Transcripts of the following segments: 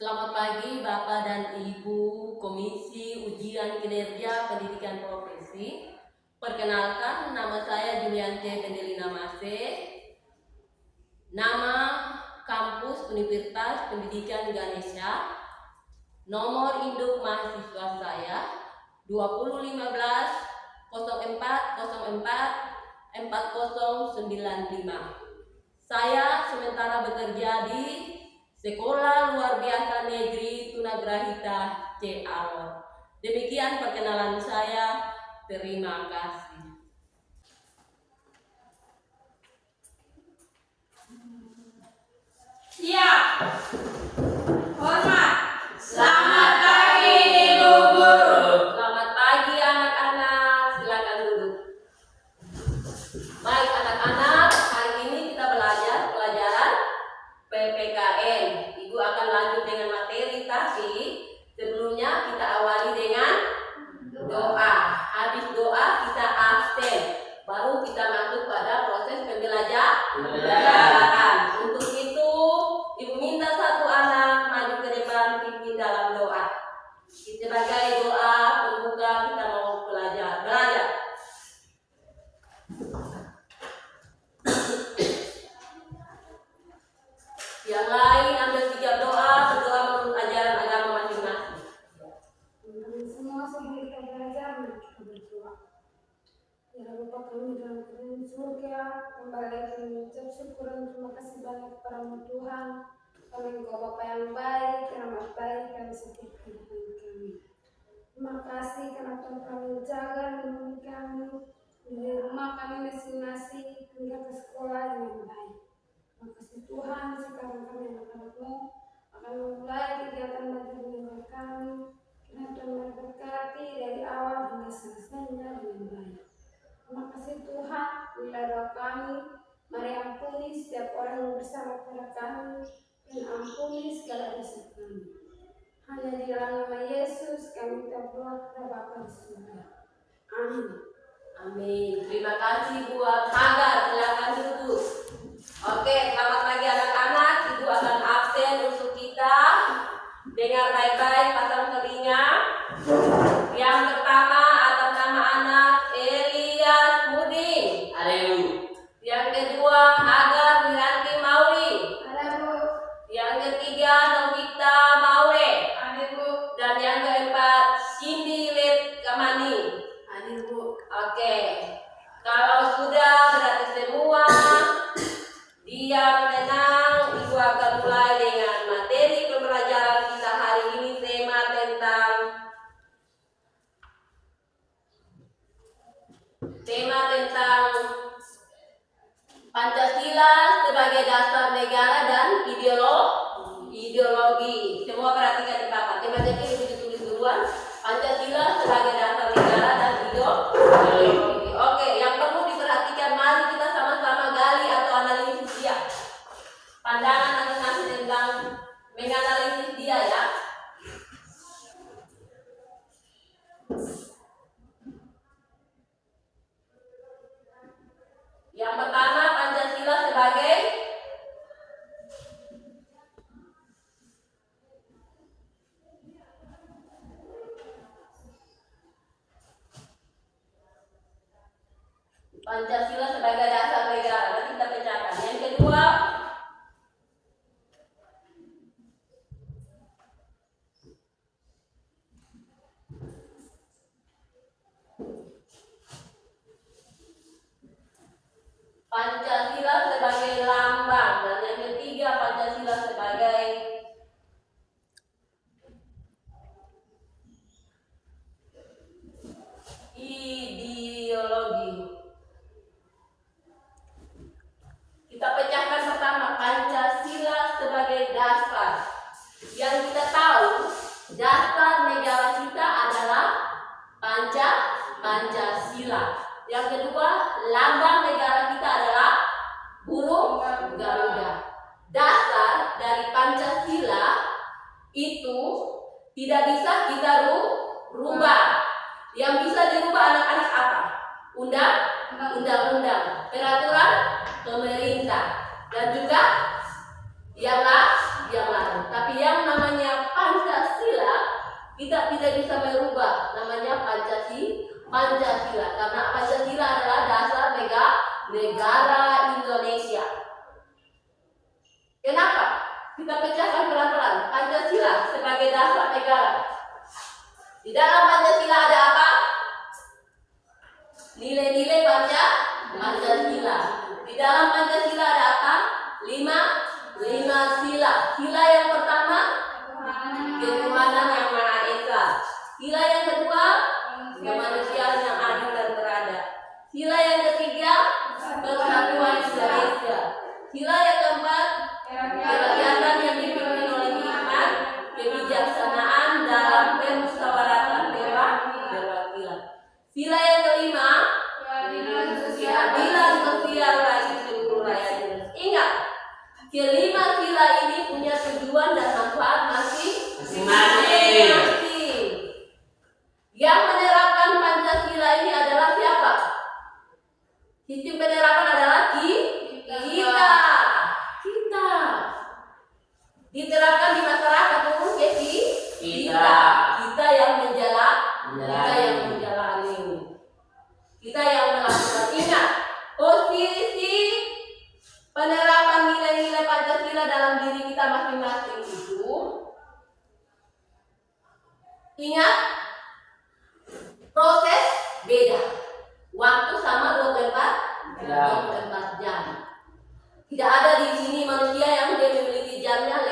Selamat pagi Bapak dan Ibu Komisi Ujian Kinerja Pendidikan Profesi. Perkenalkan, nama saya Juliante Pendelina Mase. Nama Kampus Universitas Pendidikan Ganesha. Nomor induk mahasiswa saya 2015 04 04 4095. Saya sementara bekerja di Sekolah Luar Biasa Negeri Tunagrahita C. Alor. Demikian perkenalan saya. Terima kasih. Siap. Hormat. Selamat pagi Ibu Guru. Selamat pagi anak-anak. Silakan duduk. Baik anak-anak, hari ini kita belajar pelajaran PPKN. Ibu akan lanjut dengan materi, tapi sebelumnya kita awali dengan doa. Habis doa kita absen, baru kita masuk pada proses pembelajaran. Untuk itu, Ibu minta satu anak maju ke depan pimpin dalam doa. Sebagai doa pembuka kita mau belajar. Yang lain ambil 3 doa, berdoa menurut ajaran agama masing-masing. Semua sebelum kita belajar, mari kita berdoa. Ya Bapa kami dalam kerajaan surga, kembali lagi mengucap syukur dan terima kasih banyak kepadamu Tuhan. Karena Engkau Bapa yang baik, yang amat baik dalam setiap kehidupan kami. Terima kasih karena Tuhan telah menjaga dan melindungi kami di rumah kami masing-masing hingga ke sekolah dengan baik. Terima kasih Tuhan, sekarang kami anak-anak-Mu akan memulai kegiatan belajar mengajar kami. Kiranya Tuhan memberkati dari awal hingga selesainya dengan baik. Terima kasih Tuhan, bila doa kami, mari ampuni setiap orang yang bersalah kepada kami dan ampuni segala dosa kami. Hanya di dalam nama Yesus kami minta doa kepada Bapa di surga. Amin. Amin. Terima kasih buat Hagar. Silakan duduk. Oke, selamat pagi anak-anak. Ibu akan absen untuk kita. Dengar baik-baik, pasang telinga. Yang pertama atas nama anak Elias Mudin. Ada Ibu. Yang kedua Hagar Wiranti Mauri. Ada Bu. Yang ketiga Novita Maure. Ada Bu. Dan yang keempat Cindy Let Kamani. Ada Bu. Oke. Kalau sudah berarti semua diam tenang. Ibu akan mulai dengan materi pembelajaran kita hari ini. Tema tentang Pancasila sebagai dasar negara dan ideologi. Semua perhatikan di papan. Tema jadi Ibu ditulis duluan. Pancasila sebagai dasar negara dan ideologi. Oke, yang perlu diperhatikan, mari kita sama-sama gali atau analisis dia. Pandangan masing-masing tentang menganalisis dia ya. Yang pertama, Pancasila sebagai dasar negara. Nanti kita pecahkan. Yang kedua, Pancasila sebagai lambang. Dan yang ketiga, Pancasila sebagai ideologi. Kita pecahkan pertama, Pancasila sebagai dasar. Yang kita tahu, dasar negara kita adalah Pancasila. Yang kedua, lambang negara kita adalah burung Garuda. Dasar dari Pancasila itu tidak bisa kita rubah. Yang bisa dirubah anak-anak apa? Undang-undang, peraturan pemerintah, dan juga yang lain. Tapi yang namanya bacakan pelan-pelan. Pancasila sebagai dasar negara. Di dalam Pancasila ada apa? Nilai-nilai Pancasila. Di dalam Pancasila ada apa? 5 sila. Sila yang pertama, ketuhanan yang Maha Esa. Sila yang kedua, kemanusiaan yang adil dan beradab. Sila yang ketiga, persatuan Indonesia. Sila yang keempat, kerakyatan yang dipimpin oleh hikmat, kebijaksanaan dalam permusyawaratan perwakilan. Sila yang kelima, keadilan sosial bagi seluruh rakyat Indonesia. Ingat, kelima sila ini punya tujuan dan manfaat masing-masing. Yang menerapkan Pancasila ini adalah siapa? Sistem penerapan adalah kita. Diterapkan di masyarakat umum kita yang menjalani. Kita yang melakukan. Ingat, posisi penerapan nilai-nilai Pancasila dalam diri kita masing-masing itu, ingat, proses beda. Waktu sama 24 jam. Tidak ada di sini manusia yang dia memiliki jamnya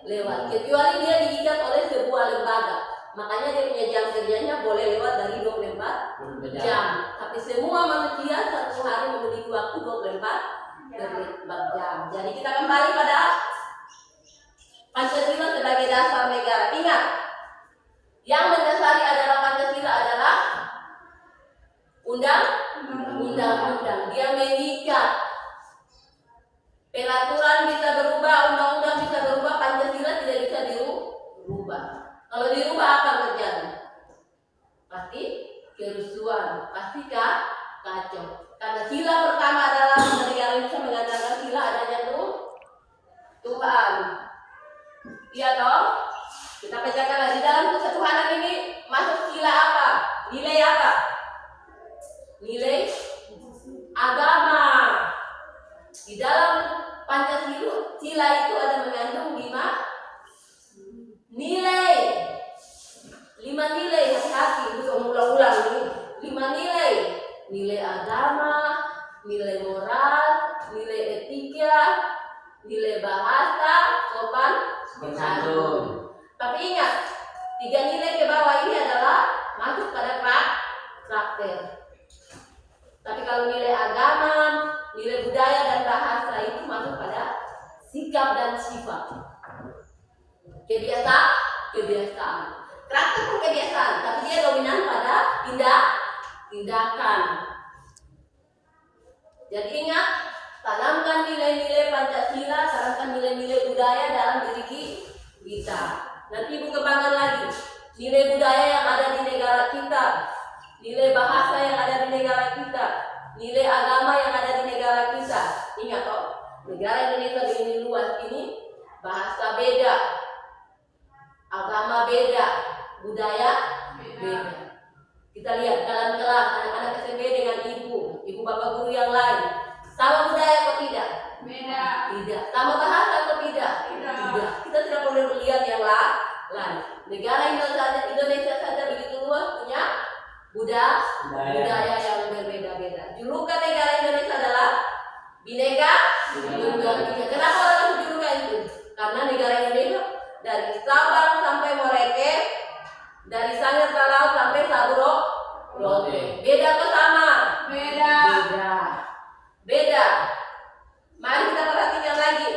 lewat, kecuali dia diikat oleh sebuah lembaga. Makanya dia punya jam kerjanya boleh lewat dari 24 jam. Tapi semua manusia satu hari memiliki waktu 24 jam. Jadi kita kembali pada Pancasila sebagai dasar negara. Ingat, yang mendasari adalah Pancasila adalah undang-undang. Dia mengikat. Peraturan bisa berubah, undang-undang bisa berubah, Pancasila tidak bisa dirubah. Kalau dirubah apa terjadi? Pasti kerusuhan, pasti kacau. Karena sila pertama adalah negara Indonesia mengatakan sila adanya Tuhan. Iya toh? Kita bacakan di dalam ketuhanan ini masuk sila apa? Nilai apa? Nilai agama. Di dalam Pancasila itu ada mengandung 5 nilai. 5 nilai, hati-hati untuk mengulang-ulang ini. 5 nilai. Nilai agama, nilai moral, nilai etika, nilai bahasa, sopan santun. Tapi ingat, 3 nilai ke bawah ini adalah masuk pada karakter. Tapi kalau nilai agama, nilai budaya dan bahasa itu masuk pada sikap dan sifat. Kebiasaan. Karakter pun kebiasaan, tapi dia dominan pada tindakan. Jadi ingat, tanamkan nilai-nilai Pancasila, tanamkan nilai-nilai budaya dalam diri kita. Nanti ibu kembangkan lagi nilai budaya yang ada di negara kita, nilai bahasa yang ada di negara kita, nilai agama yang ada di negara kita. Ingat toh, negara Indonesia begini luas ini, bahasa beda, agama beda, budaya beda. Kita lihat dalam kelas anak-anak SMP dengan ibu bapak guru yang lain, sama budaya atau tidak? Beda. Tidak. Sama bahasa atau tidak? Tidak. Kita tidak boleh melihat yang lain. Negara Indonesia saja begitu luas punya budaya yang berbeda-beda. Julukan negara Indonesia adalah Bhinneka Tunggal Ika. Kenapa orang julukan itu? Karena negara Indonesia dari Sabang sampai Merauke, dari Sangir Talaut sampai Saburo Rote. Beda atau sama? Beda. Mari kita perhatikan lagi.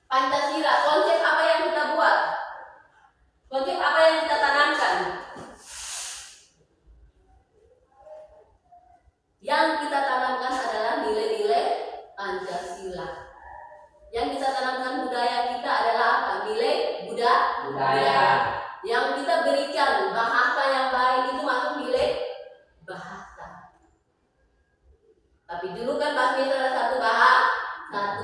Pancasila, konsep apa yang kita buat? Konsep apa yang kita tanamkan? Yang kita tanamkan adalah nilai-nilai Pancasila. Yang kita tanamkan budaya kita adalah apa? Nilai budaya. Yang kita berikan bahasa yang baik itu masuk nilai bahasa. Tapi dulu kan bahasa adalah satu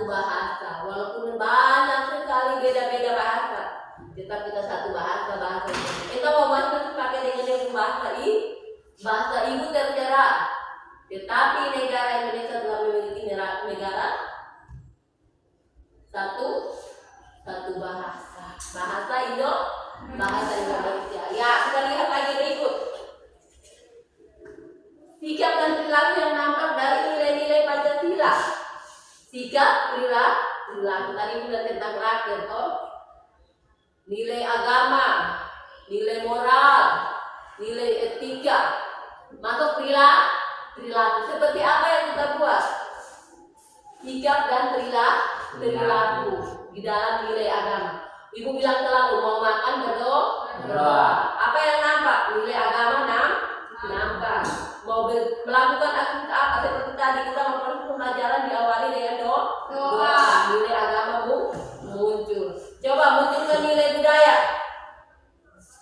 bahasa. Walaupun banyak sekali beda-beda bahasa, tetap kita satu bahasa. Kita mau masuk pakai dengan bahasa ibu terserah. Tetapi negara Indonesia telah memiliki negara satu suatu bahasa. Bahasa Indonesia. Ya, kita lihat lagi berikut. Sikap dan perilaku yang nampak dari nilai-nilai Pancasila. Sikap, perilaku. Tadi sudah tentang rakyat, toh. Nilai agama, nilai moral, nilai etika, masuk perilaku. Seperti apa yang kita buat? Sikap dan perilaku di dalam nilai agama. Ibu bilang selalu mau makan berdoa. Apa yang nampak? Nilai agama nampak. Mau melakukan aktivitas apa seperti tadi kita melakukan pembelajaran diawali dengan doa. Nilai agama muncul. Coba munculkan nilai budaya.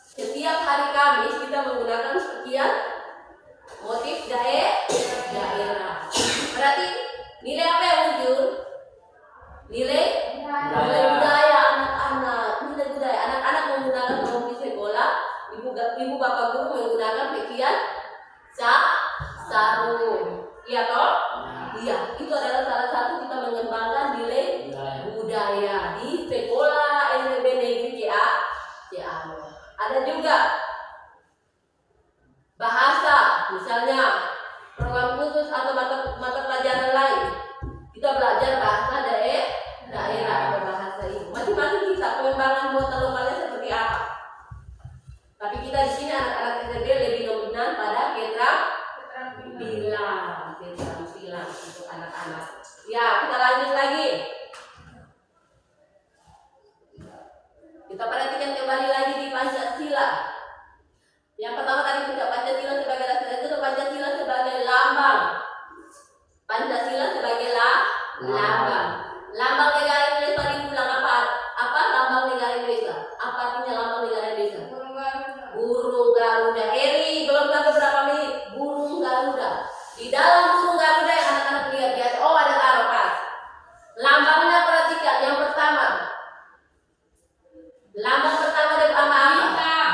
Setiap hari Kamis kita menggunakan sekian motif daerah. Berarti nilai apa yang muncul? Nilai budaya anak-anak. Nilai budaya anak-anak menggunakan rompi sekolah. Ibu bapak guru menggunakan pakaian sarung. Iya toh? Iya. Itu adalah salah satu kita mengembangkan nilai budaya di sekolah SMP Negeri Ciamis. Ada juga bahasa, misalnya program khusus atau mata pelajaran lain. Kita belajar bahasa daerah atau bahasa ibu. Masing-masing kita pengembangan buatan lokalnya seperti apa. Tapi kita di sini anak-anak SMP lebih dominan pada keterampilan untuk anak-anak. Ya, kita lanjut lagi. Kita perhatikan kembali lagi di Pancasila. Yang pertama tadi kita Pancasila sebagai dasar, itu Pancasila sebagai lambang. Pancasila sebagai lambang. Lambang negara Indonesia dibilang apa? Apa lambang negara Indonesia? Apa artinya lambang negara Indonesia? Burung Garuda. Eri, belum sampai berapa menit. Burung Garuda. Di dalam burung Garuda yang anak-anak lihat ya, oh ada taruhan. Lambangnya perhatikan yang pertama. Lambang pertama dari apa?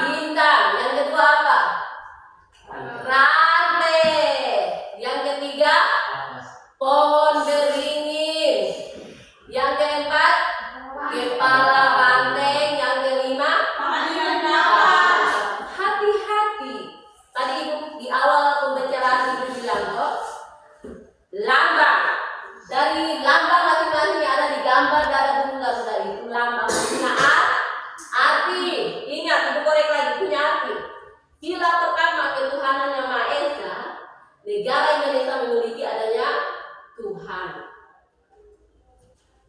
Bintang. Yang kedua apa? Rantai. Yang ketiga pohon beringin. Yang keempat kepala banteng. Yang kelima hati-hati. Tadi ibu di awal pembicaraan ibu bilang kok lambang. Dari lambang masing-masing ada di gambar ada burung Garuda itu lambang punya arti. Ingat, ibu korek lagi punya arti. Sila pertama ketuhanan yang Maha Esa. Negara Indonesia memiliki adanya Tuhan.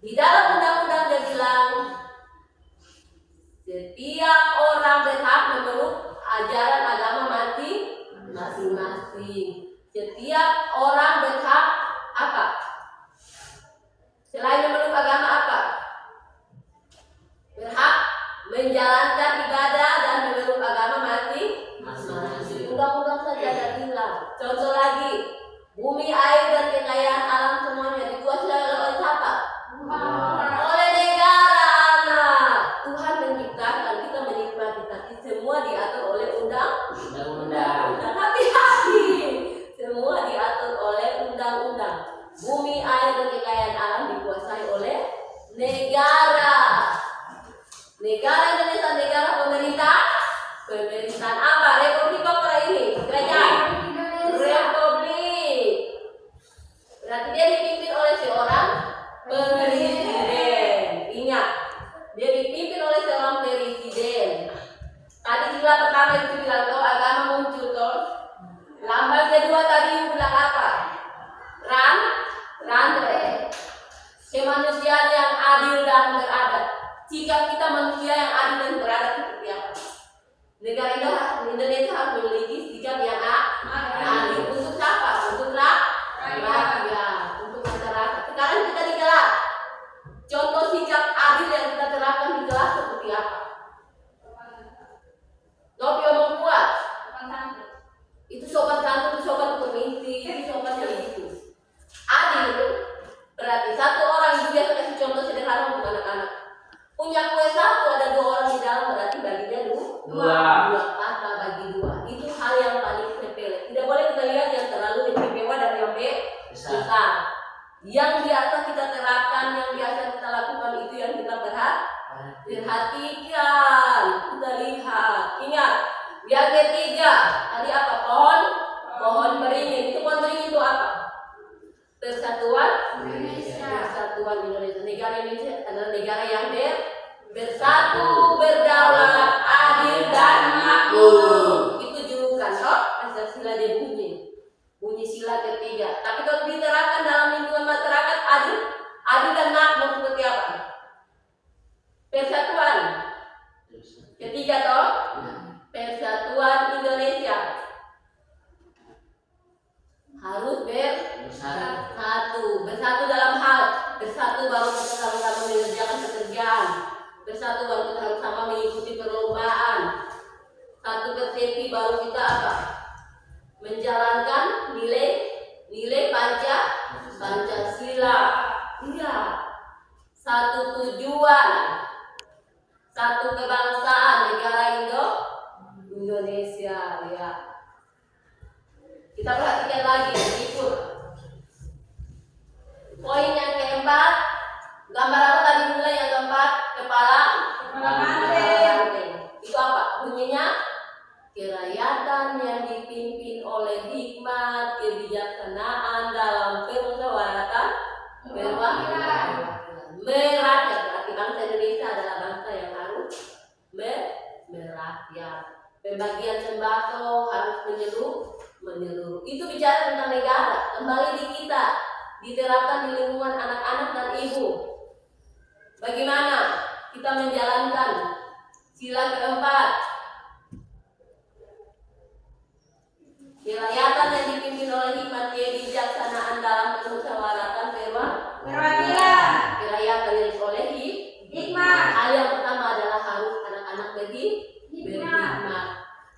Di dalam undang-undang dia bilang setiap orang berhak memeluk ajaran agama masing-masing. Setiap orang berhak apa? Selain memeluk agama apa? Berhak menjalankan ibadah dan memeluk agama masing-masing. Undang-undang saja ada bilang. Contoh lagi, bumi, air dan kekayaan alam semuanya dikuasai oleh siapa? Oleh negara, anak. Tuhan menciptakan, kita menikmati, tapi semua diatur oleh undang-undang. Hati-hati, semua diatur oleh undang-undang. Bumi, air dan kekayaan alam dikuasai oleh negara. Negara Indonesia, negara pemerintahan apa? Republik apa ini? Kerajaan Republik. Berarti dia dipimpin oleh seorang presiden. Ingat, dia dipimpin oleh seorang presiden. Tadi sila pertama itu bilang toh agama muncul toh. Lambang kedua tadi bilang apa? Rantai. Kemanusiaan yang adil dan beradab. Sikap kita manusia yang adil dan beradab seperti apa? Negara Indonesia harus memiliki sikap yang adil. Untuk siapa? Untuk rakyat, untuk masyarakat. Sekarang kita di kelas. Contoh sikap adil yang kita terapkan di kelas seperti apa? Nopi omong kuat. Itu sopan santun, itu sopan pemimpin, itu sopan yang itu. Adil itu berarti satu orang itu biasa kasih contoh sederhana untuk anak-anak. Punya kue satu ada dua orang di dalam berarti baginya dua kata bagi dua. Itu hal yang paling sepele. Tidak boleh kita lihat yang terlalu istimewa dan yang besar. Yang biasa kita terapkan, yang biasa kita lakukan itu yang kita berhak Perhatikan, kita lihat. Ingat, yang ketiga tadi apa? Pohon beringin. Itu pohon beringin itu apa? Persatuan Indonesia. Persatuan Indonesia. Negara Indonesia adalah negara yang bersatu, berdaulat, adil dan makmur. Itu julukan Pancasila dia bunyi sila ketiga. Tapi kalau diterapkan dalam lingkungan masyarakat, adil dan makmur seperti apa? Persatuan ketiga toh, Persatuan Indonesia harus bersatu dalam hal bersatu baru kita sama-sama mengerjakan pekerjaan, bersatu baru kita sama-sama mengikuti perlombaan, satu persepsi baru kita apa? Menjalankan nilai Pancasila. Iya, satu tujuan, satu kebangsaan negara Indonesia ya. Kita perhatikan lagi ikut poin yang keempat. Gambar apa tadi mulai yang keempat? Kepala banteng. Itu apa bunyinya? Kerakyatan yang dipimpin oleh hikmat kebijaksanaan dalam permusyawaratan merakyat. Berarti bangsa Indonesia adalah bangsa yang harus merakyat. Pembagian sembako harus menyeluruh. Itu bicara tentang negara. Kembali di kita, diterapkan di lingkungan anak-anak dan ibu. Bagaimana kita menjalankan sila keempat? Kerakyatan yang dipimpin oleh hikmat kebijaksanaan dalam permusyawaratan Perwakilan. Kerakyatan yang diperolehi Hikmat. hal yang pertama adalah harus anak-anak berhikmat,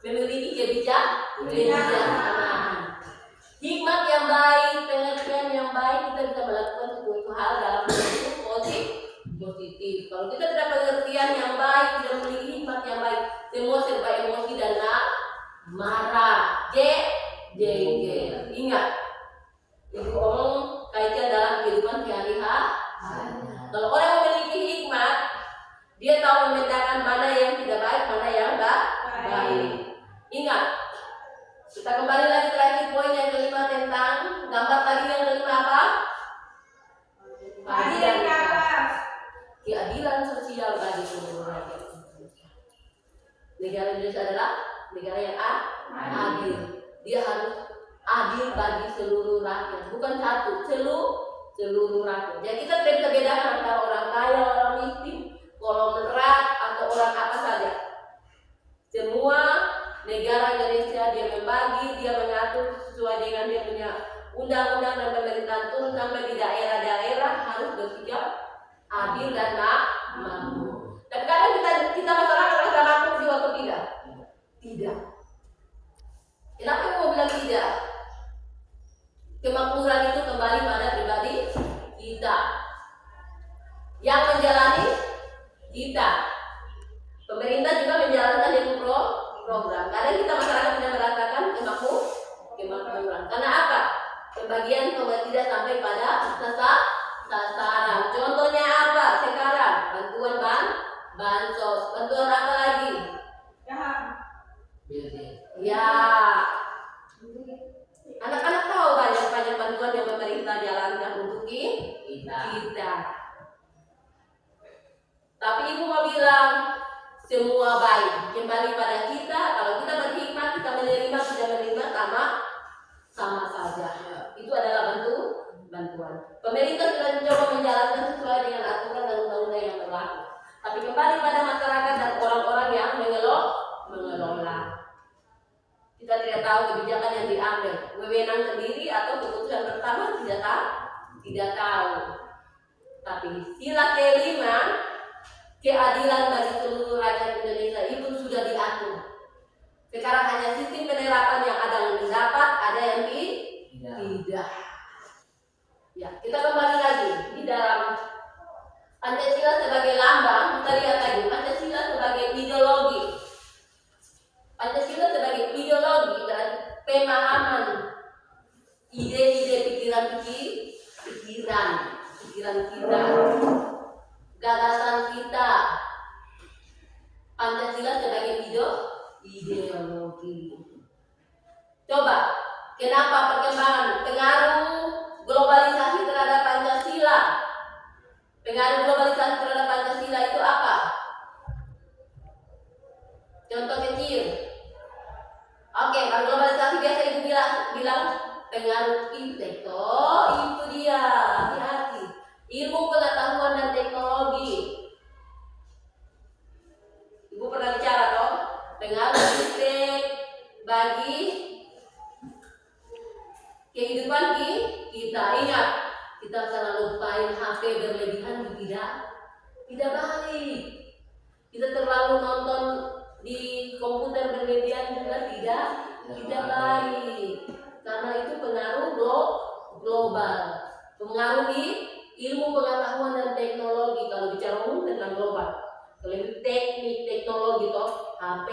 memiliki kebijaksanaan. Hikmat yang baik, pengertian yang baik, kita bisa melakukan sesuatu hal dalam bentuk positif. Kalau kita tidak pengertian yang baik, tidak memiliki hikmat yang baik, semua serba emosi dan marah, jengkel. Ingat, itu omong kaitnya dalam kehidupan sehari-hari. Kalau orang memiliki hikmat, dia tahu membedakan mana yang tidak baik, mana yang baik. Ingat, kita kembali lagi terakhir poin yang kelima tentang gambar tadi yang kelima apa? Keadilan atas. Keadilan sosial bagi seluruh rakyat Indonesia. Negara Indonesia adalah negara yang adil. Dia harus adil bagi seluruh rakyat, bukan satu, seluruh rakyat. Jadi kita tidak bisa bedakan antara orang kaya, orang miskin, konglomerat atau orang apa saja. Semua negara Indonesia dia membagi, dia mengatur sesuai dengan dia punya undang-undang dan pemerintahan turun sampai di daerah-daerah harus bersikap adil dan makmur. Tapi kadang kita masyarakat rasa makmur juga atau tidak? Tidak. Kenapa aku mau bilang tidak? Kemakmuran itu kembali pada pribadi kita. Yang menjalani kita. Pemerintah juga menjalankan itu program. Kadang kita masyarakat tidak merasakan kemakmuran. Karena apa? Pembagian tidak sampai pada sasaran. Contohnya apa sekarang? Bantuan bansos. Bantuan apa lagi? Ya. Anak-anak tahu banyak bantuan yang pemerintah jalankan untuk kita. Tapi ibu mau bilang semua baik. Kembali pada kita. Kalau kita berhikmat, kita menerima, tidak menerima sama saja. Itu adalah bantuan. Pemerintah sudah mencoba menjalankan sesuai dengan aturan dan undang-undang yang berlaku. Tapi kembali pada masyarakat dan orang-orang yang mengelola. Kita tidak tahu kebijakan yang diambil, wewenang sendiri atau keputusan pertama tidak tahu. Tapi sila kelima, keadilan bagi seluruh rakyat Indonesia itu sudah diatur. Sekarang hanya sistem penerapan yang ada yang mendapat, ada yang tidak. Ya, kita kembali lagi di dalam Pancasila sebagai lambang. Kita lihat lagi Pancasila sebagai ideologi. Pancasila sebagai ideologi dan pemahaman ide-ide pikiran kita, gagasan kita, Coba, kenapa perkembangan pengaruh globalisasi terhadap Pancasila? Pengaruh globalisasi terhadap Pancasila itu apa? Contoh kecil. Oke, kalau globalisasi biasa ibu bilang pengaruh iptek. Oh, itu dia. Hati-hati. Ilmu pengetahuan dan teknologi. Ibu pernah bicara toh pengaruh iptek bagi kehidupan kita. Ingat, kita selalu lupain HP berlebihan tidak baik. Kita terlalu nonton di komputer berlebihan juga tidak baik. Karena itu pengaruh global, mengaruhi ilmu pengetahuan dan teknologi. Kalau bicara umum tentang global, kalau teknik teknologi toh HP,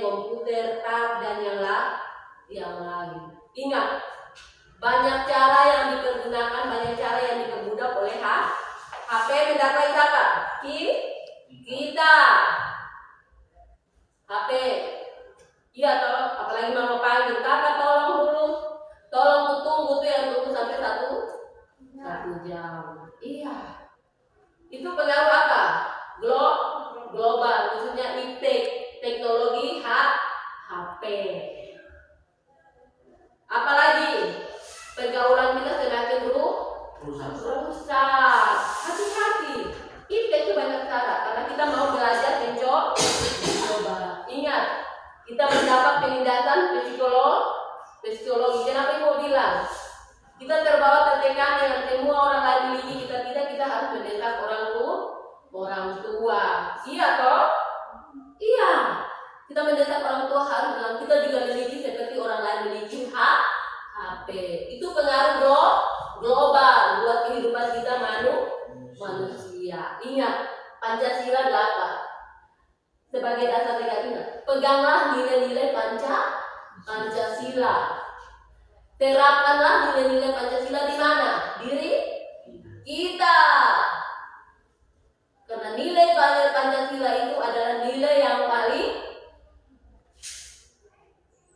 komputer, tab dan yang lain. Ingat, banyak cara yang dipergunakan, banyak cara yang dipermudah oleh HP mendapat siapa? Kita. HP. Iya toh, apalagi mama panggil, kakak tolong tunggu tuh yang tunggu sampai satu jam. Iya. Itu pengaruh apa? Global, khususnya iptek, teknologi HP. Apalagi pergaulan kita semakin rusak. Hati-hati. Iptek itu banyak cara karena kita mau belajar mencoba. Ingat, kita mendapat penindasan psikologi. Kenapa ibu bilang? Kita terbawa tertekan dengan semua orang lain miliki kita tidak, kita harus mendesak orang tua. Iya toh? Iya. Kita mendesak orang tua harus bilang kita juga miliki seperti orang lain miliki HP. Itu pengaruh global buat kehidupan kita manusia. Ingat, Pancasila adalah apa? Sebagai dasar negara, peganglah nilai-nilai Pancasila. Terapkanlah nilai-nilai Pancasila di mana? Diri kita. Karena nilai Pancasila itu adalah nilai yang paling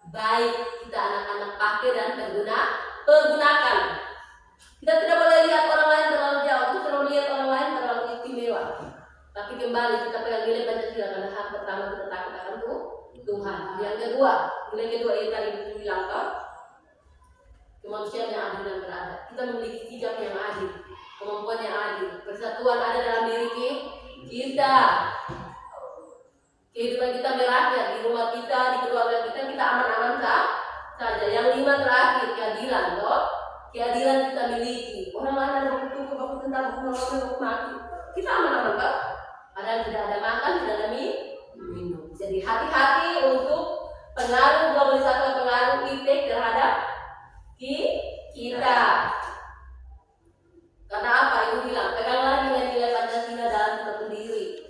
baik kita anak-anak pakai dan pergunakan. Kita tidak boleh lihat orang lain terlalu jauh, kita selalu lihat orang lain terlalu istimewa. Tapi kembali kita pegang nilai Pancasila karena hal pertama kita takut akan Tuhan. Yang kedua, nilai kedua yang tadi bilang kemanusiaan yang adil dan beradab. Kita memiliki sikap yang adil, kemampuan yang adil, persatuan ada dalam diri kita. Kehidupan kita merakyat di rumah kita, di keluarga kita aman-aman saja. Yang 5 terakhir, keadilan loh. Keadilan kita miliki. Orang lain ada baku tentang buku mati. Kita aman-aman kok. Padahal tidak ada makan, tidak ada minum. Jadi hati-hati untuk pengaruh globalisasi, pengaruh iptek terhadap kita. Karena apa? Ibu bilang, peganglah nilai-nilai Pancasila dalam kita sendiri.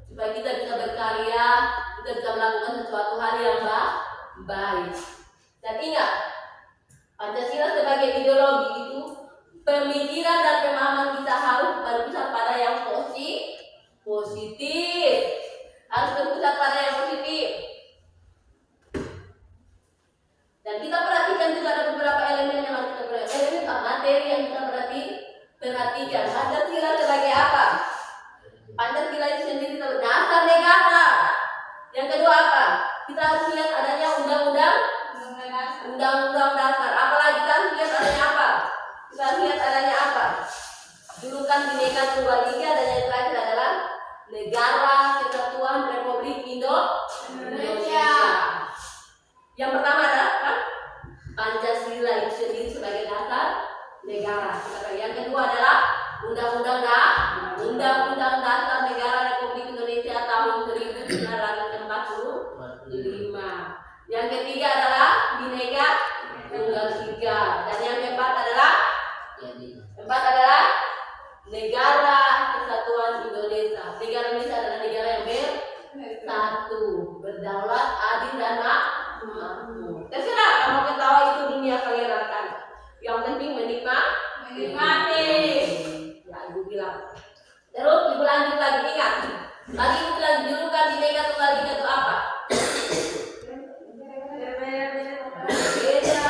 Supaya kita bisa berkarya, kita bisa melakukan sesuatu hal yang baik. Dan ingat, Pancasila sebagai ideologi itu pemikiran dan pemahaman kita harus berpusat pada yang positif. Harus berpusat pada yang positif. Dan kita perhatikan juga ada beberapa elemen yang harus kita perhatikan. Elemen materi yang kita perhatikan. Pancasila sebagai apa? Pancasila itu sendiri sebagai dasar negara. Yang kedua apa? Kita harus lihat adanya undang-undang dasar. Apalagi kita harus lihat adanya apa? Kita harus lihat adanya apa? Julukan Bhinneka Tunggal Ika dan yang terakhir adalah Negara Kesatuan Republik Indonesia. Yang pertama adalah apa? Pancasila itu sendiri sebagai dasar negara. Yang kedua adalah Undang-Undang Dasar Negara Republik Indonesia tahun 1945. Yang ketiga adalah Bhinneka Tunggal Ika. Dan yang keempat adalah Negara Kesatuan Indonesia. Negara Indonesia adalah negara yang bersatu, berdaulat, adil dan makmur. Terserah kamu ketawa itu dunia kalian akan. Yang penting menikmati. Ya ibu bilang. Terus ibu lanjut lagi, ingat. Tadi ibu bilang julukan Bhinneka Tunggal Ika itu apa? Beda.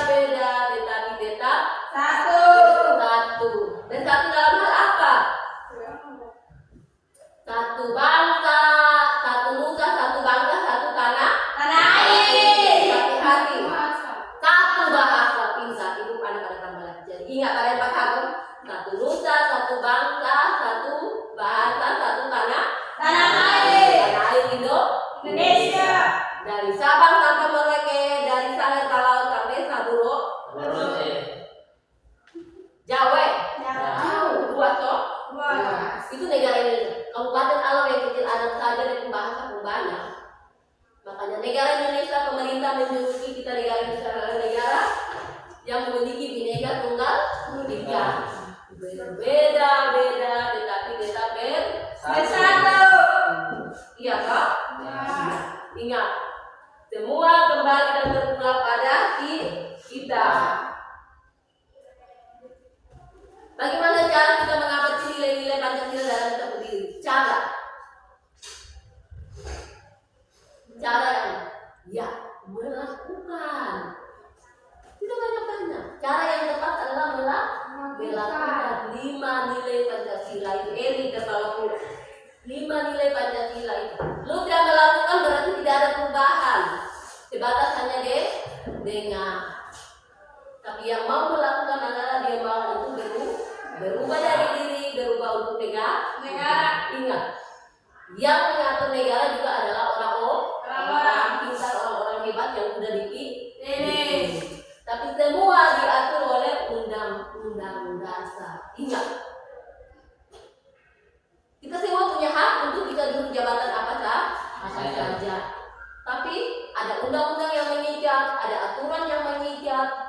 Indonesia. Dari Sabang sampai Merauke, dari Sangat Kalau sampai Saburo. Merauke. Jawa. Jauh. Luas toh? Luas. Itu negara Indonesia. Kabupaten Alor yang kecil adat saja dan pembahasa pun banyak. Makanya negara Indonesia, pemerintah menjuluki kita negara yang memiliki Bhinneka Tunggal Ika. Beda-beda tetapi tetap bersatu. Iya toh? Ingat, semua kembali dan berpulang pada kita. Bagaimana cara kita mengamati nilai-nilai Pancasila dalam kita berdiri? Cara yang melakukan. Tidak banyak-banyak. Cara yang tepat adalah melakukan 5 nilai Pancasila itu. Kalau 5 nilai Pancasila itu. Lu tidak melakukan berarti tidak ada perubahan. Sebatas hanya dengar. Tapi yang mau melakukan adalah dia mau untuk berubah dari diri, berubah untuk negara. Ingat, yang mengatur negara juga adalah orang-orang pintar, orang-orang hebat yang sudah dipilih. Tapi semua diatur oleh undang-undang dasar. Ingat, kita semua punya hak untuk bisa duduk jabatan apa saja. Tapi ada undang-undang yang mengikat, ada aturan yang mengikat.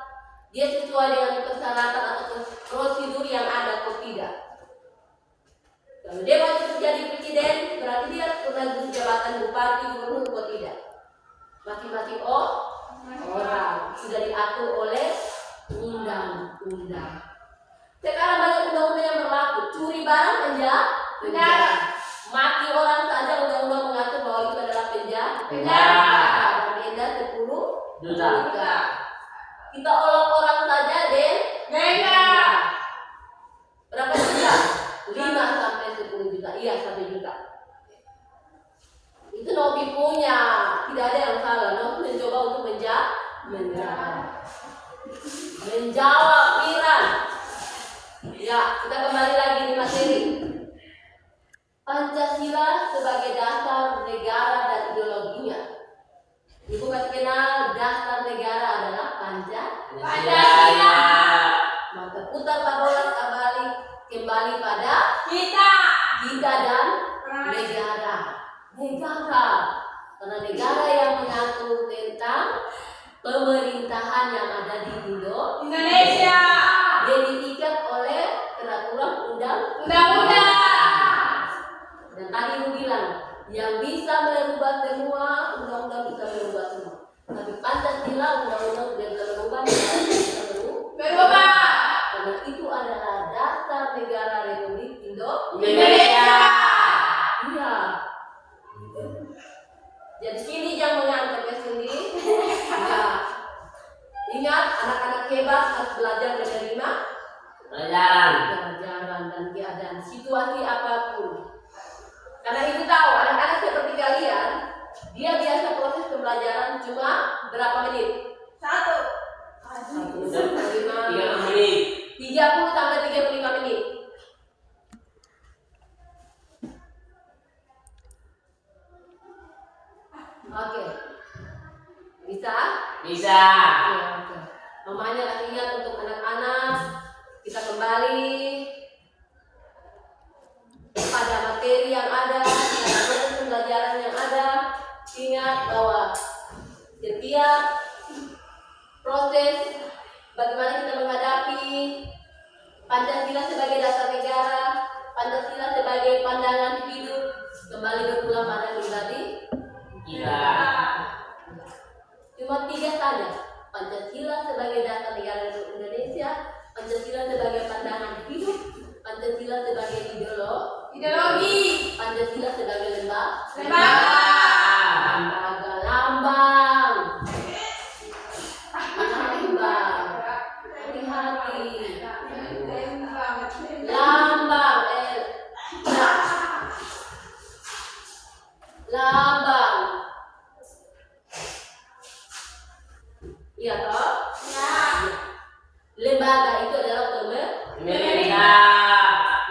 Dia sesuai dengan persyaratan atau prosedur yang ada atau tidak. Kalau dia mau jadi presiden, berarti dia pernah duduk jabatan bupati, gubernur atau tidak. Masing-masing orang sudah diatur oleh undang-undang. Sekarang banyak undang-undang yang berlaku. Curi barang penjara. Mati orang saja undang-undang mengatur bahwa itu adalah penjara. Dan denda 10 juta. Kita olok orang saja denda. Berapa juta? 5 sampai 10 juta. Iya, 1 juta. Itu Novi punya. Tidak ada yang salah. Novi mencoba untuk menjawab pikiran. Ya, kita kembali lagi di materi. Pancasila sebagai dasar negara dan ideologinya. Ibu kasih kenal dasar negara adalah Pancasila. Maka putar bola kembali pada kita dan negara. Karena negara yang mengatur tentang pemerintahan yang ada di Indonesia. Dia diikat oleh peraturan undang-undang. Dan tadi Ibu bilang, yang bisa merubah semua, undang-undang bisa merubah semua. Tapi Pancasila, undang-undang tidak bisa merubah, negara bisa berubah. Karena itu adalah dasar negara Republik Indonesia. Iya. Jadi sini yang mengantar ke sini. Ya. Ingat, anak-anak hebat harus belajar menerima pelajaran dan keadaan situasi apapun. Karena ibu tahu anak-anak seperti kalian, dia biasa proses pembelajaran cuma berapa menit? 30 sampai 35 menit. Oke. Bisa? Oke. Mamanya kasih ingat untuk anak-anak. Kita kembali pada materi yang ada, pada proses pembelajaran yang ada. Ingat bahwa setiap proses bagaimana kita menghadapi Pancasila sebagai dasar negara, Pancasila sebagai pandangan hidup, kembali berpulang pada pribadi kita. Cuma 3 saja. Pancasila sebagai dasar negara Indonesia, Pancasila sebagai pandangan hidup, Pancasila sebagai ideologi, Pancasila sebagai lembaga, lambang. Hati-hati. Lambang. Iya toh? Ya. Lembaga itu adalah pemerintah.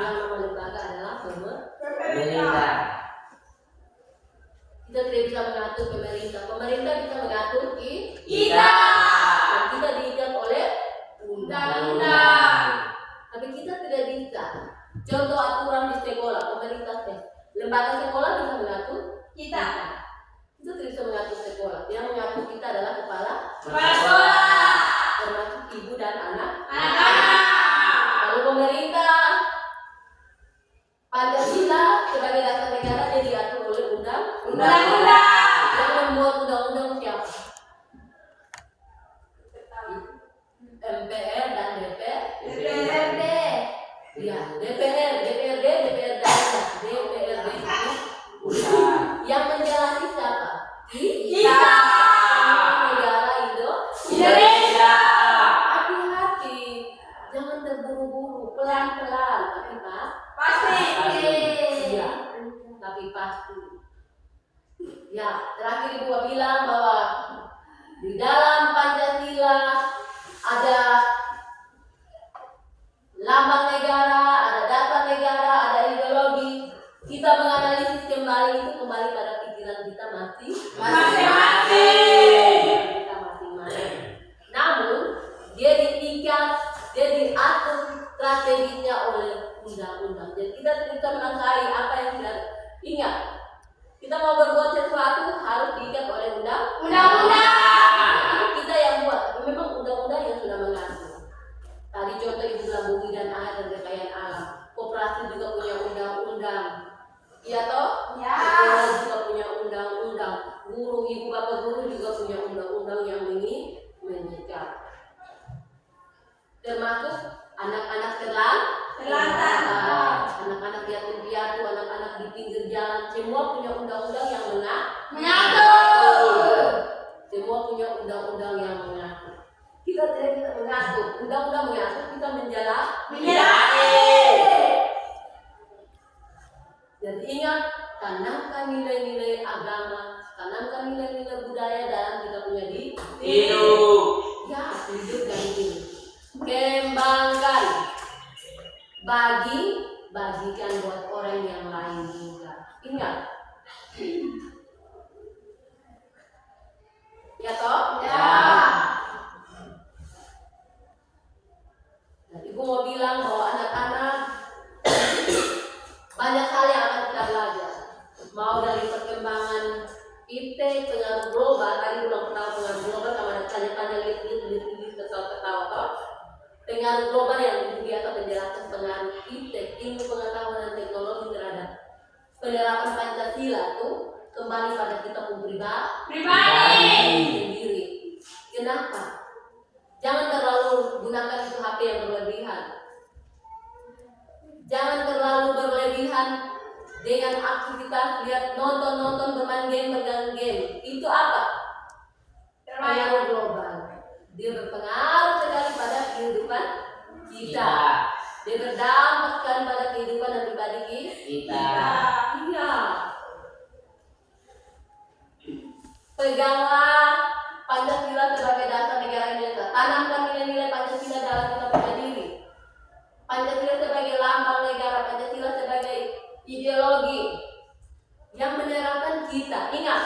Yang nama lembaga adalah pemerintah. Kita tidak bisa mengatur pemerintah. Pemerintah bisa mengatur Kita. dan kita diikat oleh Undang-undang. Tapi kita tidak bisa. Contoh aturan di sekolah, pemerintah lembaga sekolah bisa mengatur Kita. Kita tidak bisa mengatur sekolah. Yang mengatur kita adalah kepala Sekolah. termasuk ibu dan anak. Anak-anak. Lalu pemerintah Pancasila sebagai dasar negara dia diatur oleh Undang-undang. Yang membuat undang-undang siapa? MPR dan DPR. DPRD. Ya, DPR, DPRD, DPR daerah, DPRD itu yang menjalani siapa? Kita. Negara Indonesia. Hati-hati, jangan terburu-buru, pelan-pelan, tapi Pasti. iya, tapi pasti. Ya, terakhir Ibu bilang bahwa di dalam Pancasila ada lambang negara, ada dasar negara, ada ideologi. Kita menganalisis kembali itu kembali pada pikiran kita Masing-masing. kita masing-masing. Namun dia diikat, dia diatur strateginya oleh undang-undang. Jadi kita bisa menasai apa yang kita ingat. Kita mau berbuat sesuatu harus diikat oleh Undang-undang. Ini kita yang buat, tapi memang undang-undang yang sudah mengatur. Tadi contoh Ibu bilang bumi dan air dan kekayaan alam. Koperasi juga punya undang-undang. Iya toh? Ya. Sekolah juga punya undang-undang. Guru, ibu, bapak guru juga punya undang-undang yang mengikat. Termasuk anak-anak Terlantar. anak-anak yatim piatu, anak-anak di pinggir jalan, semua punya undang-undang yang Mengatur. Semua punya undang-undang yang mengatur. Kita tidak bisa mengatur, undang-undang mengatur, kita Menjalani. Jadi ingat, tanamkan nilai-nilai agama, tanamkan nilai-nilai budaya dalam kita punya Hidup. ya, hidup dan hidup. Kembangkan, bagikan buat orang yang lain juga. Ingat, ya toh? Ya. Dan Ibu mau bilang bahwa anak-anak banyak hal yang akan kita belajar. Mau dari perkembangan IT, pengaruh global, tadi ulang pertama pengaruh global, sama ada tanya-tanya lihat ketawa-ketawa toh. Pengaruh global yang Ibu biasa menjelaskan pengaruh IT, ilmu pengetahuan dan teknologi terhadap penerapan Pancasila tuh kembali pada kita Pribadi. sendiri. Kenapa? Jangan terlalu gunakan itu HP yang berlebihan. Jangan terlalu berlebihan dengan aktivitas lihat nonton bermain game. Itu apa? Pengaruh global. Dia berpengaruh sekali pada kehidupan kita. Dia berdampak sekali pada kehidupan dan pribadi Kita. Iya. Peganglah Pancasila sebagai dasar negara Indonesia. Tanamkan nilai-nilai Pancasila dalam kita punya diri. Pancasila sebagai lambang negara, Pancasila sebagai ideologi yang menyerahkan kita. Ingat,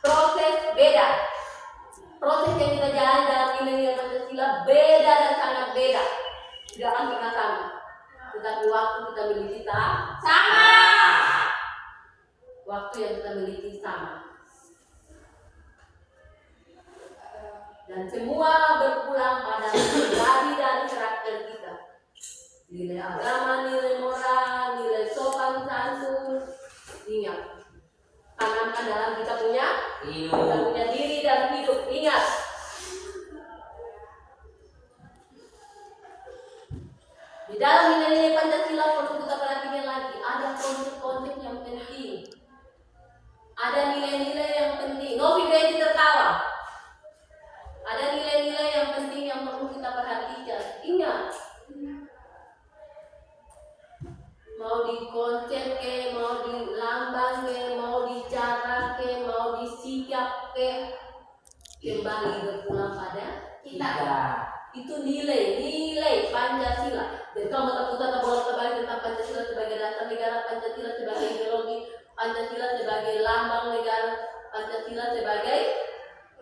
proses beda. Proses yang kita jalani dalam nilai-nilai Pancasila beda dan sangat beda. Tidak akan pernah sama. Tetapi waktu kita miliki Sama. waktu yang kita miliki sama. Dan semua berpulang pada pribadi dan karakter kita. Nilai agama, nilai moral, nilai sopan santun. Ingat, tanamkan dalam kita punya diri dan hidup. Ingat, di dalam nilai-nilai Pancasila perlu kita perhatikan lagi. Ada konsep-konsep yang penting. Ada nilai-nilai yang penting. Novi Gredi tertawa. Ada nilai-nilai yang penting yang perlu kita perhatikan. Ingat, mau di konsep ke, mau di lambang ke, mau di cara ke, mau di sikap ke, kembali berpulang pada Kita. itu nilai Pancasila. Dan kalau kita bolak-balik tentang Pancasila sebagai dasar negara, Pancasila sebagai ideologi, Pancasila sebagai lambang negara, Pancasila sebagai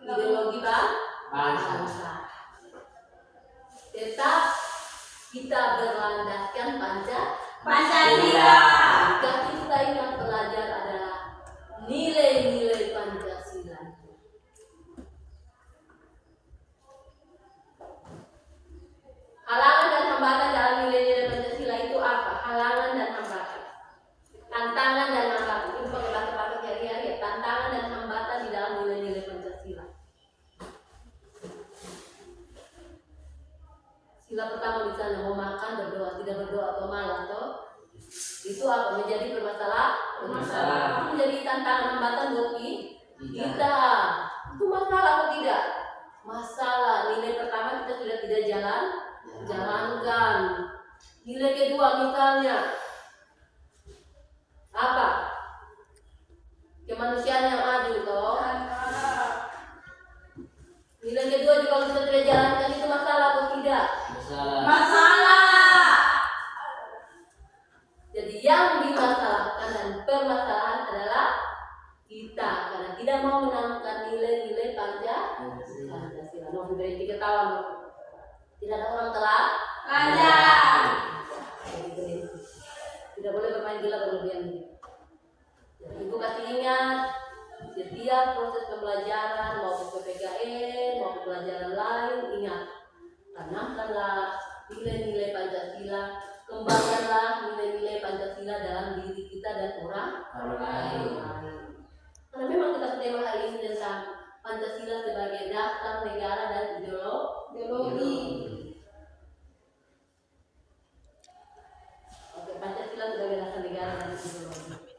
ideologi bangsa. Tetap kita berlandaskan Pancasila. Jika kita yang belajar adalah nilai-nilai Pancasila. Halangan dan hambatan dalam nilai-nilai Pancasila itu apa? Halangan dan hambatan, tantangan dan hambatan. Itu pakai bahasa sehari-hari ya. Tantangan dan hambatan di dalam nilai-nilai Pancasila. Sila pertama di sana, mau makan berdoa, tidak berdoa atau malas toh. Itu apa? Menjadi permasalahan. Itu menjadi tantangan hambatan buat kita. Itu masalah atau tidak? Masalah. Nilai pertama kita sudah tidak jalankan. Nilai kedua misalnya apa? Kemanusiaan yang adil toh. Nilai kedua juga kalau kita tidak jalankan itu masalah atau tidak? Masalah. Jadi yang dimasalahkan dan permasalahan adalah kita karena tidak mau menanamkan nilai-nilai Pancasila. Mau berhenti ketawa, tidak ada orang telah Ajar. jadi berhenti. Tidak boleh bermain gila berlebihan. Jadi ibu kasih ingat setiap proses pembelajaran maupun PPKN maupun pelajaran lain, ingat tanamkanlah nilai-nilai Pancasila, kembangkanlah nilai-nilai Pancasila dalam diri kita dan orang lain. Karena memang kita tema hari ini tentang Pancasila sebagai dasar negara dan ideologi. Oke, Pancasila sebagai dasar negara dan ideologi.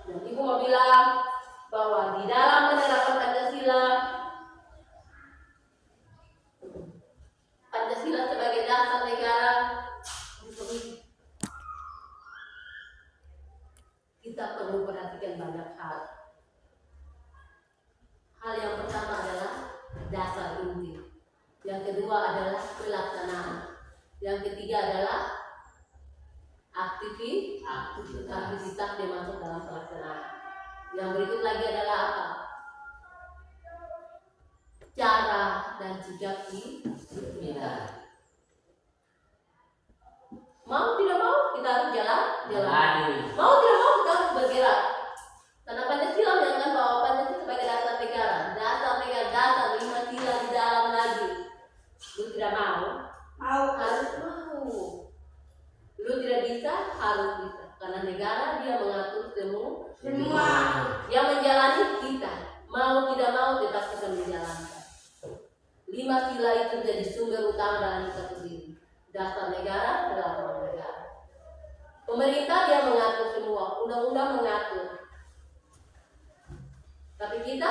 Dan ibu mau bilang bahwa di dalam menerapkan Pancasila sebagai dasar negara, kita perlu perhatikan banyak hal. Hal yang pertama adalah dasar inti. Yang kedua adalah pelaksanaan. Yang ketiga adalah aktivitas yang masuk dalam pelaksanaan. Yang berikut lagi adalah apa? Cara dan sikap kita. Mau tidak mau kita harus jalan. Mau tidak mau kita harus bergerak. Karena Pancasila menyatakan bahwa Pancasila sebagai dasar negara, dasar 5 sila di dalam lagi. Lu tidak mau? Harus mau. Lu tidak bisa, harus bisa. Karena negara dia mengatur semua. Yang menjalani kita. Mau tidak mau tetap kita menjalankan. 5 sila itu jadi sumber utama dalam kita berdiri. Dasar negara adalah orang negara. Pemerintah dia mengatur semua, undang-undang mengatur. Tapi kita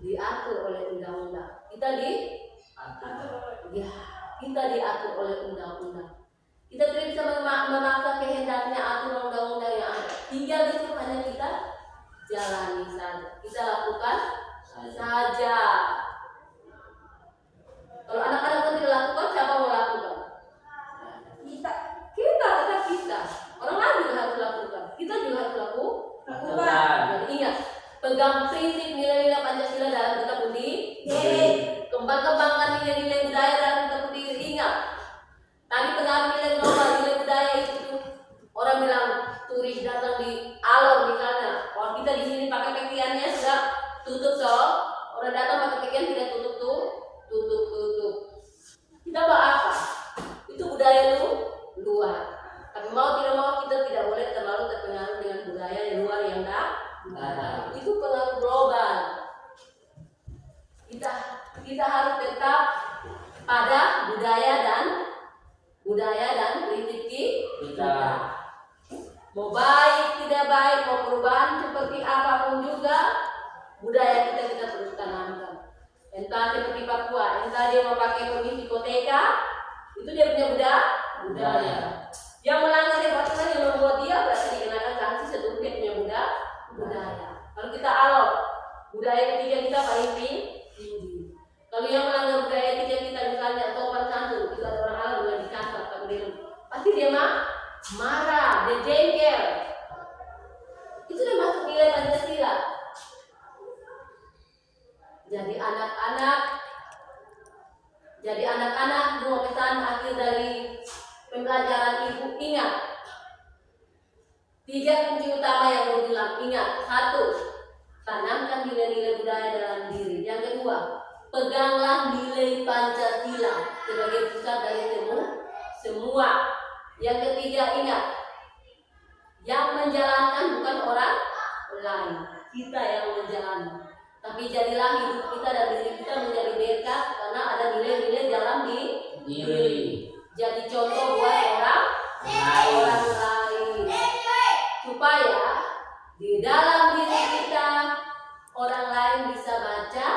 diatur oleh undang-undang. Kita diatur oleh undang-undang. Kita tidak bisa memaksa kehendaknya aturan undang-undang yang ada. Tinggal itu hanya kita jalani saja. Kita lakukan saja. Kalau anak-anak itu tidak lakukan, siapa mau lakukan? Kita. Orang lain juga harus lakukan. Kita juga harus lakukan. Jadi ingat, pegang prinsip nilai-nilai Pancasila dalam kita berdiri. Kembangkan nilai-nilai budaya dalam kita berdiri. Ingat, tadi pengaruh nilai global, nilai budaya itu orang bilang turis datang di Alor misalnya. Kalau kita di sini pakai pakaiannya sudah tutup orang datang pakai pakaian tidak tutup. Kita buat apa? Itu budaya luar. Tapi mau tidak mau kita tidak boleh terlalu terpengaruh dengan budaya yang luar yang datang. Itu pengaruh global. Kita harus tetap pada budaya dan prinsip kita. Mau baik tidak baik, mau perubahan seperti apapun juga budaya kita terus tanamkan. Entah seperti Papua, entah dia mau pakai permisi koteka, itu dia punya budaya. Yang melanggar dia peraturan yang membuat dia berarti dikenakan sanksi seluruh dia punya budaya. Kalau kita alot, budaya ketiga kita paling tinggi. Kalau yang melanggar budaya ketiga kita misalnya sopan santun, itu ada orang alot yang dikasar, pasti dia marah, dia jengkel. Itu dia ingat, satu, tanamkan nilai-nilai budaya dalam diri. Yang kedua, peganglah nilai Pancasila sebagai pusat dari semua. Yang ketiga, ingat, yang menjalankan bukan orang lain, kita yang menjalani. Tapi jadilah hidup kita dan diri kita menjadi berkat karena ada nilai-nilai dalam diri. Jadi contoh buat orang lain. Supaya di dalam diri kita orang lain bisa baca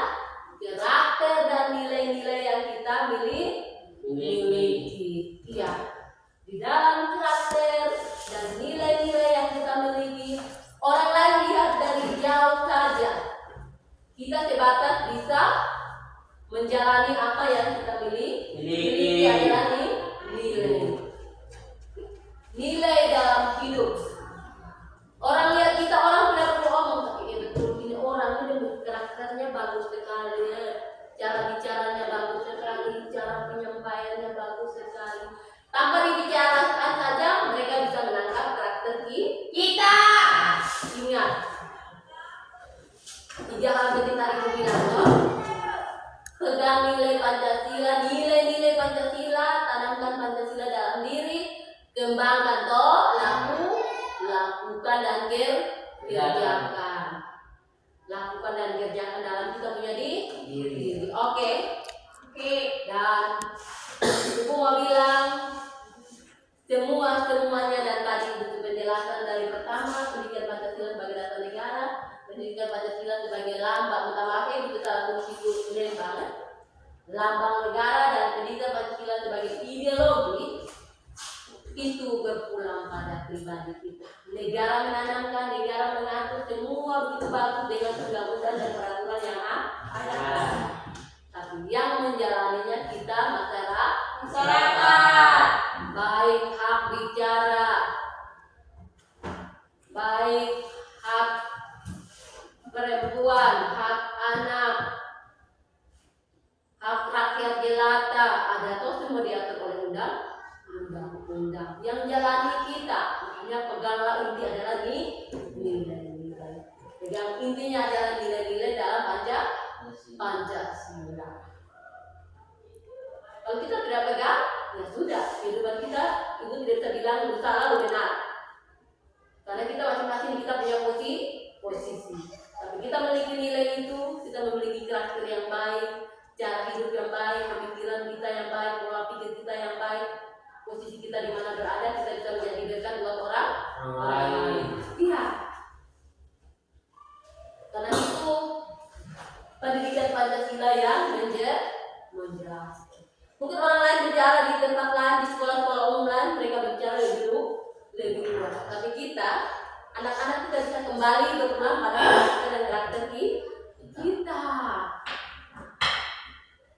karakter dan nilai-nilai yang kita miliki. Iya. Di dalam karakter dan nilai-nilai yang kita miliki, orang lain lihat dari jauh saja. Kita sebatas bisa menjalani apa yang kita miliki adalah nilai dalam hidup. Orang lihat kita, orang tidak perlu omong, tapi betul ini orang ini karakternya bagus sekali, cara bicaranya bagus sekali, cara penyampaiannya bagus sekali. Tanpa dibicarakan saja mereka bisa menangkap karakter kita. Ingat, 3 hal penting tadi aku bilang, pegang nilai Pancasila, nilai-nilai Pancasila, tanamkan Pancasila dalam diri, kembangkan lakukan dan kerjakan. Lakukan dan kerjakan dalam kita punya diri. Oke. Dan Ibu mau bilang semuanya dan tadi butuh penjelasan dari pertama pendidikan Pancasila sebagai dasar negara, pendidikan Pancasila sebagai lambang utama itu salah satu keren banget. Lambang negara dan pendidikan Pancasila sebagai ideologi itu berpulang pada pribadi kita. Negara menanamkan, negara mengatur semua begitu bagus dengan undang-undang dan peraturan yang ada. Tapi yang menjalaninya kita masyarakat. Baik hak bicara, baik hak perempuan, hak anak, hak rakyat jelata, ada toh semua diatur oleh undang-undang. Yang jalani kita, makanya peganglah inti adalah nilai-nilai. Pegang intinya adalah nilai-nilai dalam Pancasila. Kalau kita tidak pegang, ya sudah, kehidupan kita itu tidak bisa bilang lu salah lu benar. Karena kita masing-masing kita punya posisi. Tapi kita memiliki nilai itu, kita memiliki karakter yang baik, cara hidup yang baik, pemikiran kita yang baik, pola pikir kita yang baik, posisi kita di mana berada, kita bisa menjadi berkat buat orang lain. Iya. Karena itu pendidikan Pancasila yang menjelaskan. Mungkin orang lain bicara di tempat lain, di sekolah-sekolah umum lain, mereka bicara lebih luas. Tapi kita, anak-anak kita bisa kembali berpulang pada karakter dan karakter kita.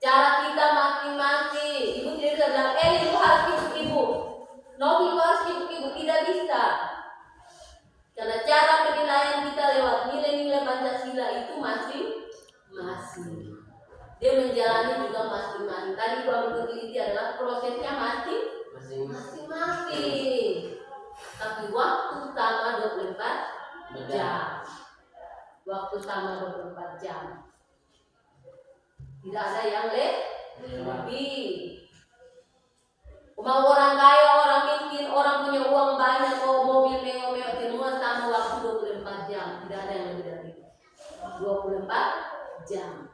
Cara kita masing-masing. Ibu tidak bisa bilang, ibu harus ikut ibu. Novi harus ikut ibu. Tidak bisa. Karena cara penilaian kita lewat nilai-nilai Pancasila itu masing-masing. Dia menjalani juga masing-masing. Tadi gua mengikuti adalah prosesnya masing-masing. Tapi waktu sama 24 jam. Waktu sama 24 jam. Tidak ada yang lebih. Mau orang kaya, orang miskin, orang punya uang banyak, mau mobil mewah-mewah, semua sama waktu 24 jam. Tidak ada yang lebih dari 24 jam.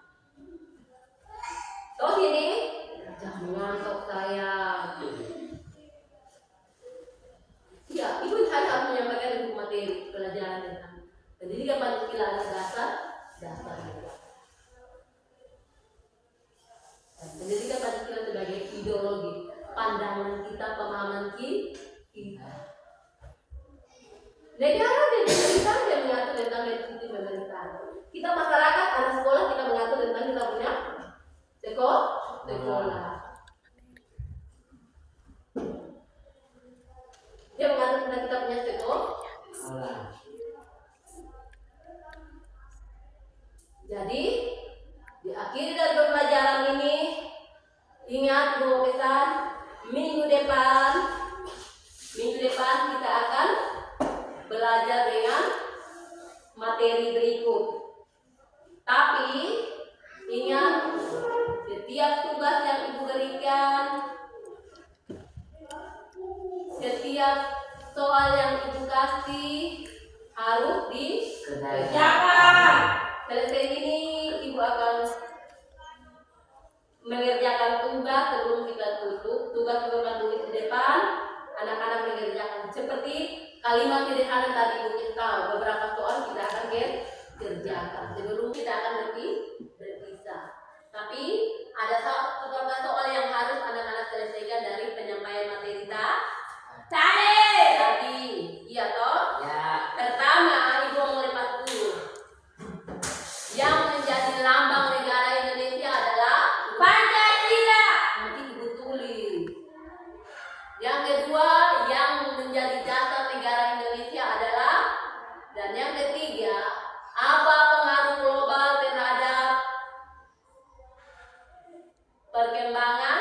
Terus ini, jangan ngantuk sayang. Ya, ibu harus menyampaikan buku materi pelajaran tentang pendidikan Pancasila adalah dasar. Pendidikan Pancasila sebagai ideologi, pandangan kita, pemahaman kita. Negara dan pemerintah yang mengatur tentang institusi pemerintahan. Kita masyarakat, anak sekolah kita mengatur tentang kita punya sekolah. Dia mengatur tentang kita punya sekolah. Jadi diakhiri dari pembelajaran ini, ingat bahwa pesan minggu depan kita akan belajar dengan materi berikut. Tapi ingat, setiap tugas yang Ibu berikan, setiap soal yang Ibu kasih harus dikerjakan. Selesai ini Ibu akan mengerjakan tugas sebelum kita tutup. Tugas Ibu akan tulis di depan, anak-anak mengerjakan. Seperti kalimat sederhana tadi Ibu kasih tahu, beberapa soal kita akan kerjakan sebelum kita akan berpisah. Tapi ada beberapa soal yang harus anak-anak selesaikan dari penyampaian materi tadi. Iya toh? Ya. Pertama, Ibu mau lipat dulu. Yang menjadi lambang negara Indonesia adalah Pancasila. Nanti Ibu tulis. Yang kedua, yang menjadi dasar negara Indonesia adalah, dan yang ketiga, apa pengaruh global terhadap perkembangan?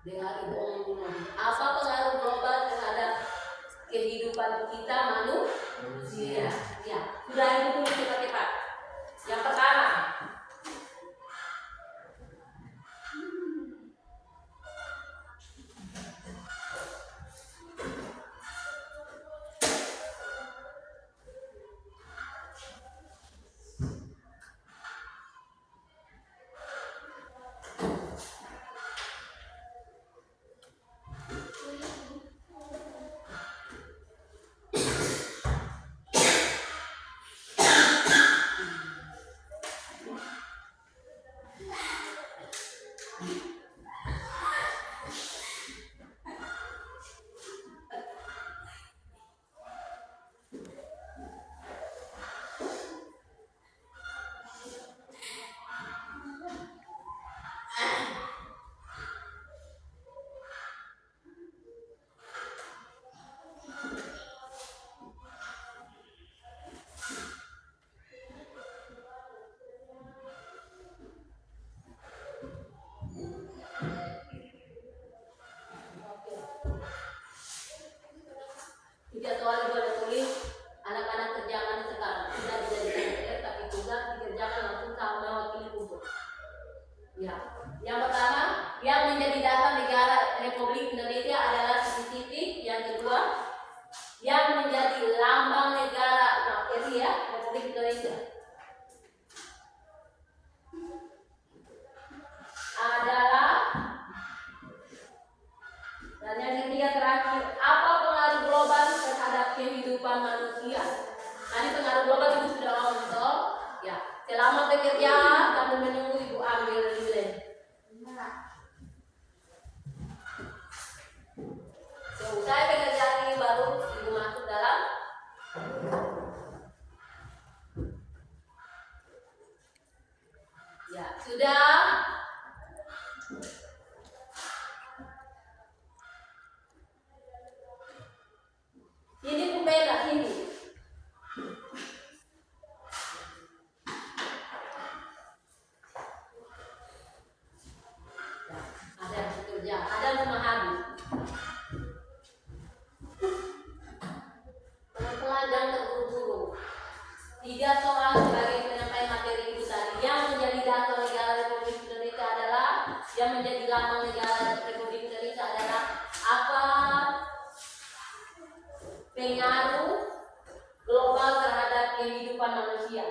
Dengar Ibu omong dulu. Apa pengaruh global terhadap kehidupan kita manusia? Ya, sudah Ibu tulis cepat-cepat. Yang pertama, tiga soal Ibu ada tulis, anak-anak kerjakan sekarang. Tidak dijadikan PR, tapi tugas dikerjakan langsung sama wakil kumpul. Ya. Yang pertama, yang menjadi dasar negara Republik Indonesia adalah titik-titik. Yang kedua, yang menjadi lambang negara Republik Indonesia adalah, dan yang ketiga terakhir, apa pengaruh global terhadap kehidupan manusia? Tadi pengaruh global itu sudah ngomong toh. Ya, selama bekerja sambil menunggu Ibu ambil nilai. Selesai pekerjaan ini baru Ibu masuk dalam. Ya, sudah. Ini pembeda ini. Ada yang bekerja, ada yang memahami. Pelan-pelan dan terburu-buru. 3 soal sebagai penyampaian materi itu tadi. Yang menjadi dasar negara Republik Indonesia adalah, yang menjadi lambang negara Republik Indonesia adalah apa pengaruh global terhadap kehidupan manusia?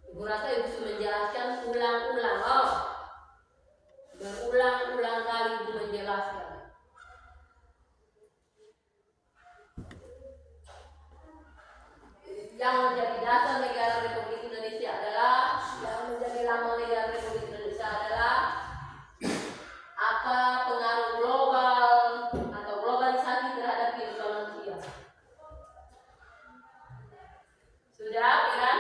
Ibu rasa Ibu sudah menjelaskan ulang-ulang. Berulang-ulang kali Ibu menjelaskan. Yang menjadi dasar negara Republik Indonesia adalah, yang menjadi lambang negara Republik Indonesia adalah apa pengaruh global atau globalisasi terhadap kehidupan manusia. Sudah, Piran?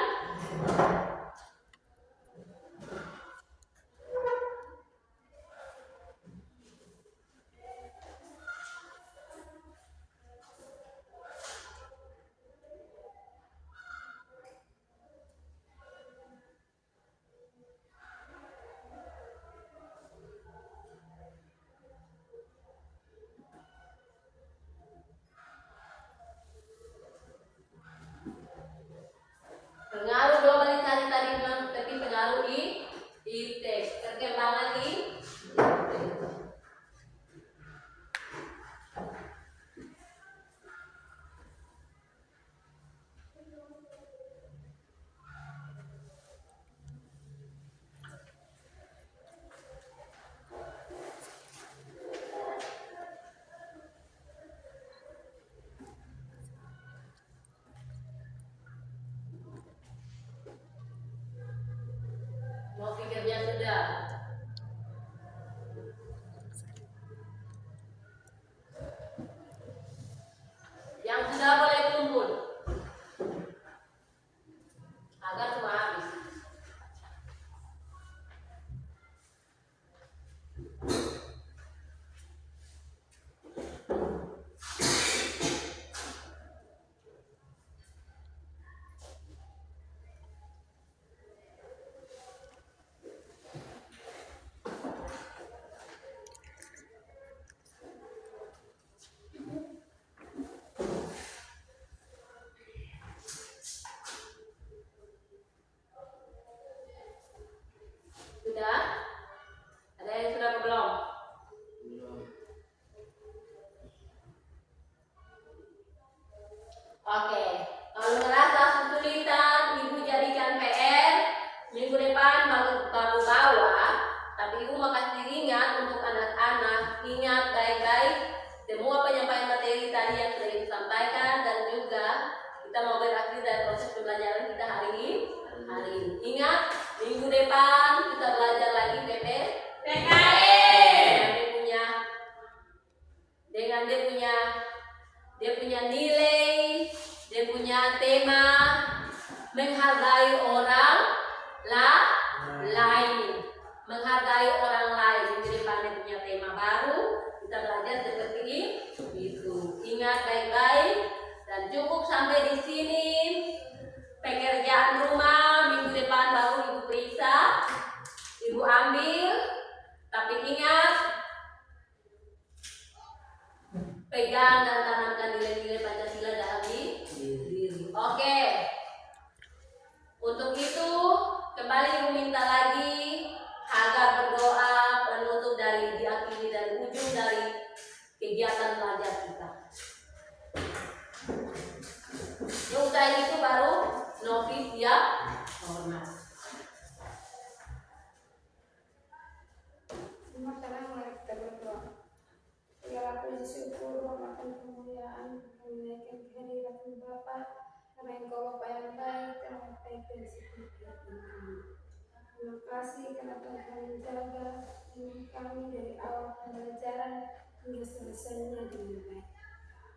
Semua pikirnya sudah. Yang sudah boleh kumpul. Agar semua habis. Sudah? Ada yang sudah atau belum? Oke, kalau merasa kesulitan, ibu jadikan PR minggu depan baru bawa. Tapi ibu mau kasih ingat untuk anak-anak, ingat baik-baik semua penyampaian materi tadi yang sudah ibu sampaikan, dan juga kita mau berakhir dari proses pembelajaran kita hari ini. Ingat, minggu depan kita belajar lagi PKN. Dengan dia punya nilai, dia punya tema menghargai orang lain, menghargai orang lain. Minggu depan dia punya tema baru, kita belajar seperti itu. Ingat baik-baik, dan cukup sampai di sini. Pekerjaan rumah minggu depan baru ibu periksa, ibu ambil, tapi ingat pegang dan tanamkan nilai-nilai Pancasila dalam diri. Oke. Untuk itu kembali ibu minta lagi agar berdoa penutup dari diakhiri dari ujung dari kegiatan belajar kita. Usai itu baru novis siap hormat. Semua sekarang mari kita berdoa. Segala puji syukur, hormat kemuliaan, menaikkan kehadiran Bapa, karena Engkau Bapa yang baik, terima kasih Terima kasih karena Tuhan menjaga kami dari awal pembelajaran hingga selesainya dengan baik.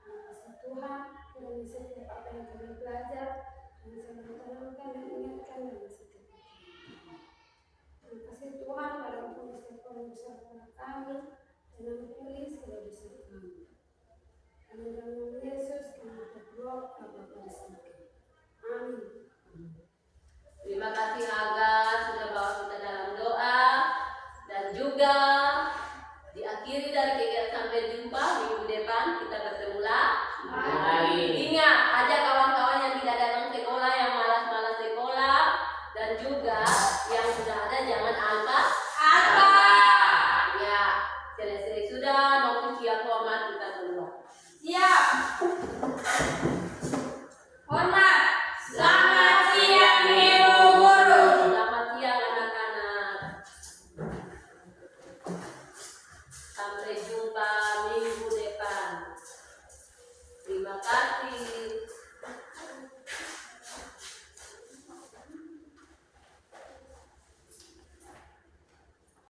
Terima kasih Tuhan, kiranya setiap apa yang kami belajar bisa ditanamkan dan ingatkan dalam setiap pikiran. Terima kasih Tuhan, pada ampun setiap orang bersama kami, dan ampuni segala dosa kami. Dalam nama Yesus kami berdoa, Bapa di surga. Amin. Terima kasih Aga sudah bawa kita dalam doa, dan juga diakhiri dari kegiatan sampai jumpa minggu depan kita bertemu lagi. Ingat, ajak kawan-kawan yang tidak datang sekolah, yang malas-malas sekolah, dan juga yang sudah ada jangan alpa. Ya, selesai sudah, mau siap hormat kita keluar. Siap. Hormat. Selamat siang Ibu Guru. Selamat siang anak-anak. Sampai jumpa minggu depan. Terima kasih.